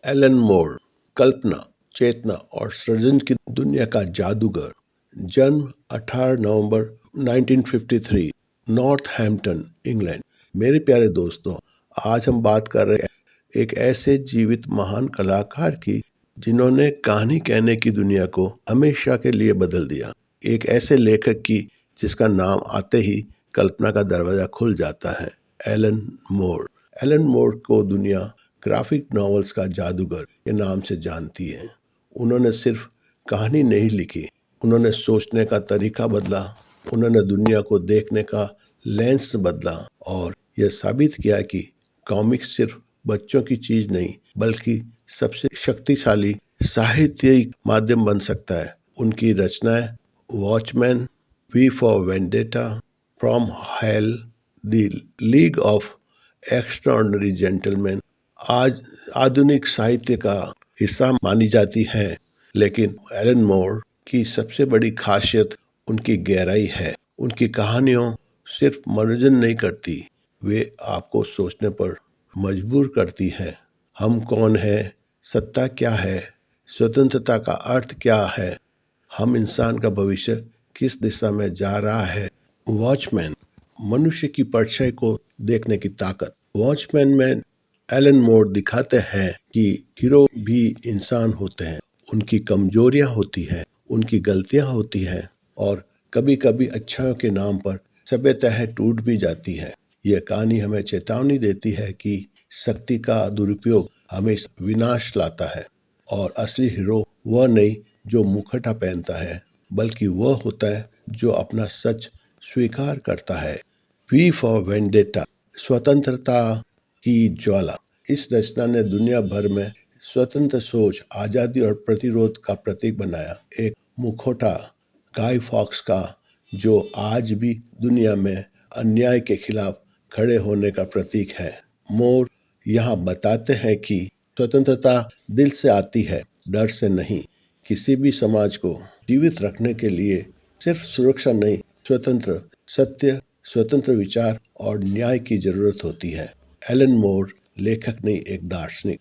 Elon मोर कल्पना, चेतना और सृजन की दुनिया का जादूगर। जन्म 18 नवंबर 1953, नॉर्थहैम्पटन, इंग्लैंड। मेरे प्यारे दोस्तों, आज हम बात कर रहे हैं एक ऐसे जीवित महान कलाकार की जिन्होंने कहानी कहने की दुनिया को हमेशा के लिए बदल दिया। एक ऐसे लेखक की जिसका नाम आते ही कल्पना का दरवाजा खुल जाता है, एलन मोर। एलन मोर को दुनिया ग्राफिक नॉवेल्स का जादूगर के नाम से जानती है। उन्होंने सिर्फ कहानी नहीं लिखी, उन्होंने सोचने का तरीका बदला, उन्होंने दुनिया को देखने का लेंस बदला और यह साबित किया कि कॉमिक्स सिर्फ बच्चों की चीज नहीं बल्कि सबसे शक्तिशाली साहित्यिक माध्यम बन सकता है। उनकी रचनाएं Watchmen, V for Vendetta, From Hell, the League of Extraordinary Gentlemen आज आधुनिक साहित्य का हिस्सा मानी जाती है। लेकिन एलन मोर की सबसे बड़ी खासियत उनकी गहराई है। उनकी कहानियों सिर्फ मनोरंजन नहीं करती, वे आपको सोचने पर मजबूर करती हैं। हम कौन हैं, सत्ता क्या है, स्वतंत्रता का अर्थ क्या है, हम इंसान का भविष्य किस दिशा में जा रहा है। वॉचमैन, मनुष्य की परछाई को देखने की ताकत। वॉचमैन में एलन मोर दिखाते हैं कि हीरो भी इंसान होते हैं, उनकी कमजोरियां होती हैं, उनकी गलतियां होती हैं और कभी कभी अच्छाइयों के नाम पर सभ्यता टूट भी जाती है। यह कहानी हमें चेतावनी देती है कि शक्ति का दुरुपयोग हमेशा विनाश लाता है और असली हीरो वह नहीं जो मुखौटा पहनता है, बल्कि वह होता है जो अपना सच स्वीकार करता है। वी फॉर वेंडेटा, स्वतंत्रता की ज्वाला। इस रचना ने दुनिया भर में स्वतंत्र सोच, आजादी और प्रतिरोध का प्रतीक बनाया। एक मुखौटा गाय फॉक्स का जो आज भी दुनिया में अन्याय के खिलाफ खड़े होने का प्रतीक है। मोर यहाँ बताते हैं कि स्वतंत्रता दिल से आती है, डर से नहीं। किसी भी समाज को जीवित रखने के लिए सिर्फ सुरक्षा नहीं, स्वतंत्र सत्य, स्वतंत्र विचार और न्याय की जरूरत होती है। एलन मोर लेखक नहीं, एक दार्शनिक।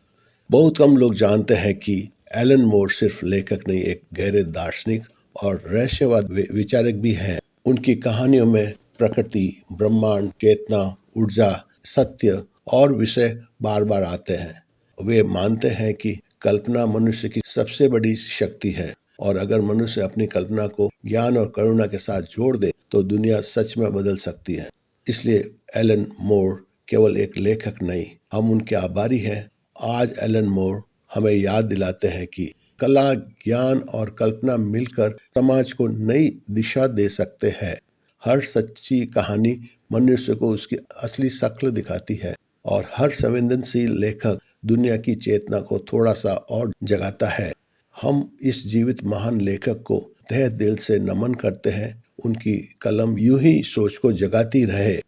बहुत कम लोग जानते हैं कि एलन मोर सिर्फ लेखक नहीं, एक गहरे दार्शनिक और रहस्यवाद विचारक भी हैं। उनकी कहानियों में प्रकृति, ब्रह्मांड, चेतना, ऊर्जा, सत्य और विषय बार बार आते हैं। वे मानते हैं कि कल्पना मनुष्य की सबसे बड़ी शक्ति है और अगर मनुष्य अपनी कल्पना को ज्ञान और करुणा के साथ जोड़ दे तो दुनिया सच में बदल सकती है। इसलिए एलन मोर केवल एक लेखक नहीं, हम उनके आभारी हैं। आज एलन मोर हमें याद दिलाते हैं कि कला, ज्ञान और कल्पना मिलकर समाज को नई दिशा दे सकते हैं। हर सच्ची कहानी मनुष्य को उसकी असली शक्ल दिखाती है और हर संवेदनशील लेखक दुनिया की चेतना को थोड़ा सा और जगाता है। हम इस जीवित महान लेखक को तहे दिल से नमन करते हैं। उनकी कलम यूं ही सोच को जगाती रहे,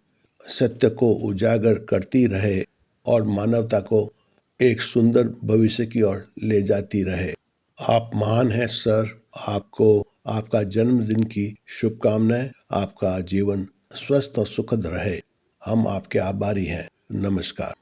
सत्य को उजागर करती रहे और मानवता को एक सुंदर भविष्य की ओर ले जाती रहे। आप महान हैं सर, आपको आपका जन्मदिन की शुभकामनाएं। आपका जीवन स्वस्थ और सुखद रहे। हम आपके आभारी हैं। नमस्कार।